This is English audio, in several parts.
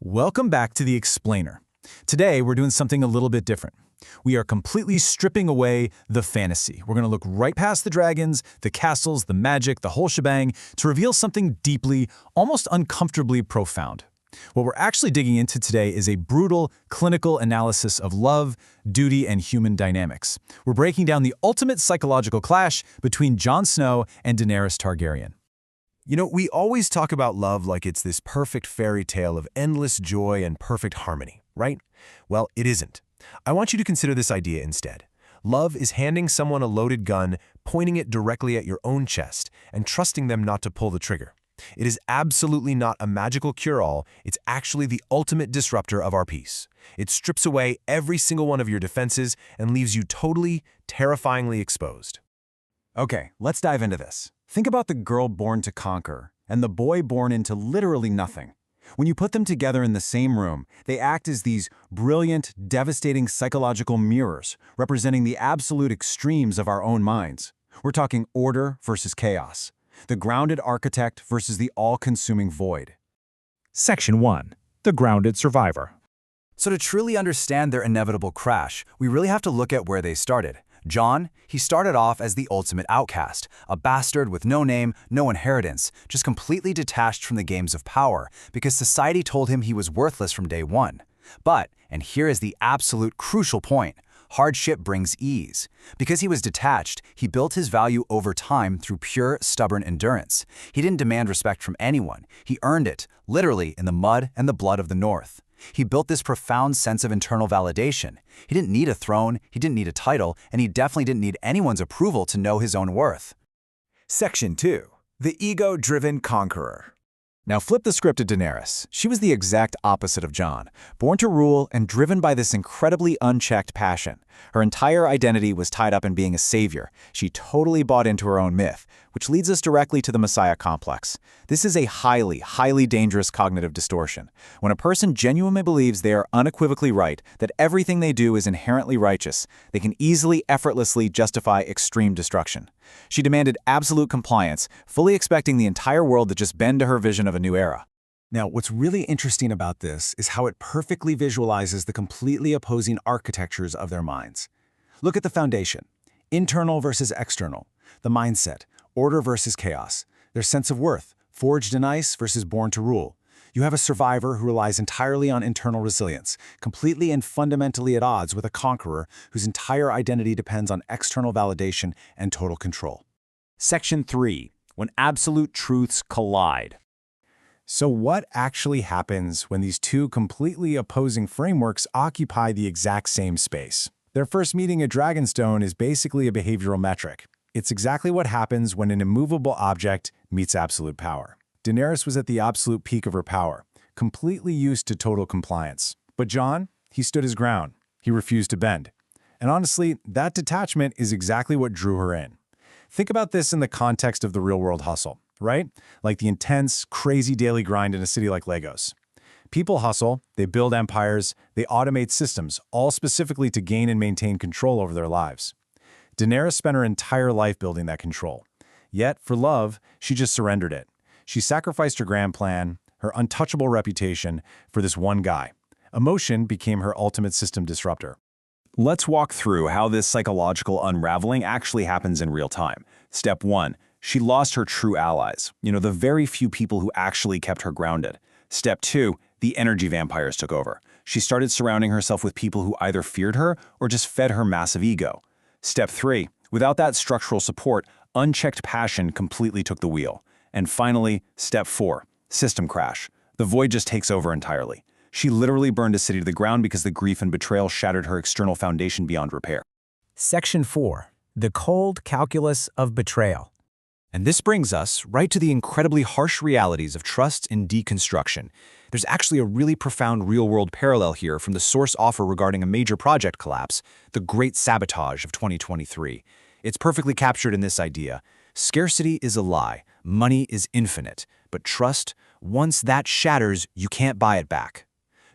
Welcome back to The Explainer. Today, we're doing something a little bit different. We are completely stripping away the fantasy. We're going to look right past the dragons, the castles, the magic, the whole shebang, to reveal something deeply, almost uncomfortably profound. What we're actually digging into today is a brutal, clinical analysis of love, duty, and human dynamics. We're breaking down the ultimate psychological clash between Jon Snow and Daenerys Targaryen. You know, we always talk about love like it's this perfect fairy tale of endless joy and perfect harmony, right? Well, it isn't. I want you to consider this idea instead. Love is handing someone a loaded gun, pointing it directly at your own chest, and trusting them not to pull the trigger. It is absolutely not a magical cure-all, it's actually the ultimate disruptor of our peace. It strips away every single one of your defenses and leaves you totally, terrifyingly exposed. Okay, let's dive into this. Think about the girl born to conquer and the boy born into literally nothing. When you put them together in the same room, they act as these brilliant, devastating psychological mirrors, representing the absolute extremes of our own minds. We're talking order versus chaos, the grounded architect versus the all-consuming void. Section 1. The Grounded Survivor. So to truly understand their inevitable crash, we really have to look at where they started. Jon, he started off as the ultimate outcast, a bastard with no name, no inheritance, just completely detached from the games of power, because society told him he was worthless from day one. But, and here is the absolute crucial point, hardship brings ease. Because he was detached, he built his value over time through pure, stubborn endurance. He didn't demand respect from anyone. He earned it, literally in the mud and the blood of the North. He built this profound sense of internal validation. He didn't need a throne, he didn't need a title, and he definitely didn't need anyone's approval to know his own worth. Section 2. The Ego-Driven Conqueror. Now flip the script to Daenerys. She was the exact opposite of Jon, born to rule and driven by this incredibly unchecked passion. Her entire identity was tied up in being a savior. She totally bought into her own myth, which leads us directly to the Messiah complex. This is a highly, highly dangerous cognitive distortion. When a person genuinely believes they are unequivocally right, that everything they do is inherently righteous, they can easily, effortlessly justify extreme destruction. She demanded absolute compliance, fully expecting the entire world to just bend to her vision of a new era. Now, what's really interesting about this is how it perfectly visualizes the completely opposing architectures of their minds. Look at the foundation: internal versus external, the mindset, order versus chaos, their sense of worth, forged in ice versus born to rule. You have a survivor who relies entirely on internal resilience, completely and fundamentally at odds with a conqueror whose entire identity depends on external validation and total control. Section 3. When absolute truths collide. So what actually happens when these two completely opposing frameworks occupy the exact same space? Their first meeting at Dragonstone is basically a behavioral metric. It's exactly what happens when an immovable object meets absolute power. Daenerys was at the absolute peak of her power, completely used to total compliance. But Jon, he stood his ground. He refused to bend. And honestly, that detachment is exactly what drew her in. Think about this in the context of the real-world hustle, right? Like the intense, crazy daily grind in a city like Lagos. People hustle, they build empires, they automate systems, all specifically to gain and maintain control over their lives. Daenerys spent her entire life building that control. Yet, for love, she just surrendered it. She sacrificed her grand plan, her untouchable reputation, for this one guy. Emotion became her ultimate system disruptor. Let's walk through how this psychological unraveling actually happens in real time. Step 1. She lost her true allies. The very few people who actually kept her grounded. Step 2. The energy vampires took over. She started surrounding herself with people who either feared her or just fed her massive ego. Step 3. Without that structural support, unchecked passion completely took the wheel. And finally, Step 4. System crash. The void just takes over entirely. She literally burned a city to the ground because the grief and betrayal shattered her external foundation beyond repair. Section 4. The Cold Calculus of Betrayal. And this brings us right to the incredibly harsh realities of trust and deconstruction. There's actually a really profound real-world parallel here from the source offer regarding a major project collapse, the Great Sabotage of 2023. It's perfectly captured in this idea. Scarcity is a lie, money is infinite, but trust, once that shatters, you can't buy it back.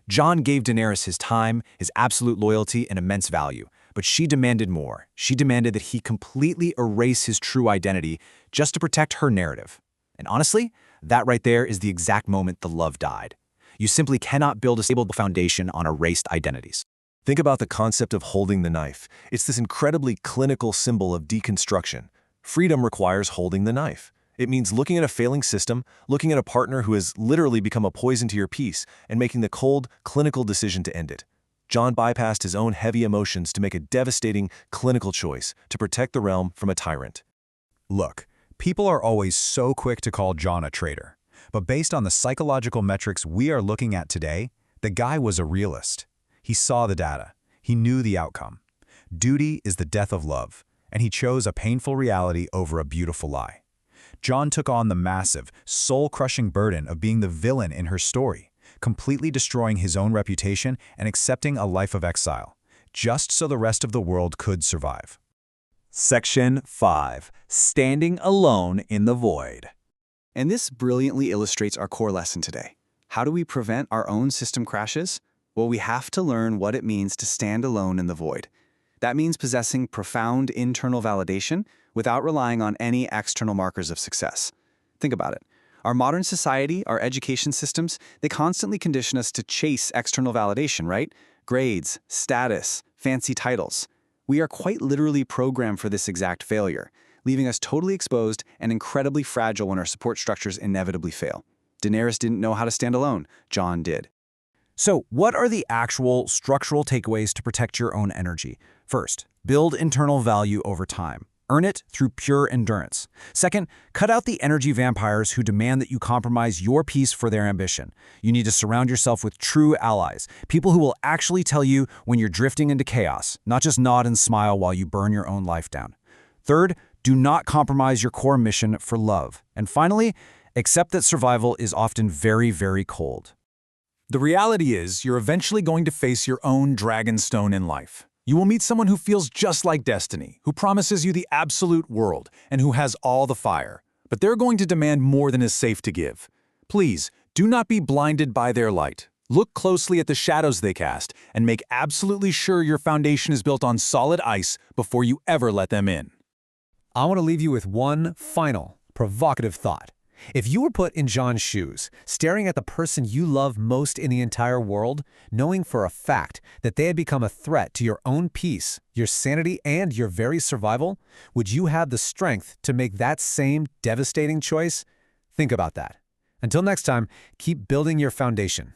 Jon gave Daenerys his time, his absolute loyalty, and immense value, but she demanded more. She demanded that he completely erase his true identity just to protect her narrative. And honestly, that right there is the exact moment the love died. You simply cannot build a stable foundation on erased identities. Think about the concept of holding the knife. It's this incredibly clinical symbol of deconstruction. Freedom requires holding the knife. It means looking at a failing system, looking at a partner who has literally become a poison to your peace, and making the cold, clinical decision to end it. John bypassed his own heavy emotions to make a devastating, clinical choice to protect the realm from a tyrant. Look, people are always so quick to call John a traitor. But based on the psychological metrics we are looking at today, the guy was a realist. He saw the data. He knew the outcome. Duty is the death of love, and he chose a painful reality over a beautiful lie. John took on the massive, soul-crushing burden of being the villain in her story, completely destroying his own reputation and accepting a life of exile, just so the rest of the world could survive. Section 5. Standing Alone in the Void. And this brilliantly illustrates our core lesson today. How do we prevent our own system crashes? Well, we have to learn what it means to stand alone in the void. That means possessing profound internal validation without relying on any external markers of success. Think about it. Our modern society, our education systems, they constantly condition us to chase external validation, right? Grades, status, fancy titles. We are quite literally programmed for this exact failure, leaving us totally exposed and incredibly fragile when our support structures inevitably fail. Daenerys didn't know how to stand alone. John did. So, what are the actual structural takeaways to protect your own energy? First, build internal value over time. Earn it through pure endurance. Second, cut out the energy vampires who demand that you compromise your peace for their ambition. You need to surround yourself with true allies, people who will actually tell you when you're drifting into chaos, not just nod and smile while you burn your own life down. Third, do not compromise your core mission for love. And finally, accept that survival is often very, very cold. The reality is, you're eventually going to face your own Dragonstone in life. You will meet someone who feels just like Destiny, who promises you the absolute world, and who has all the fire. But they're going to demand more than is safe to give. Please, do not be blinded by their light. Look closely at the shadows they cast, and make absolutely sure your foundation is built on solid ice before you ever let them in. I want to leave you with one final, provocative thought. If you were put in John's shoes, staring at the person you love most in the entire world, knowing for a fact that they had become a threat to your own peace, your sanity, and your very survival, would you have the strength to make that same devastating choice? Think about that. Until next time, keep building your foundation.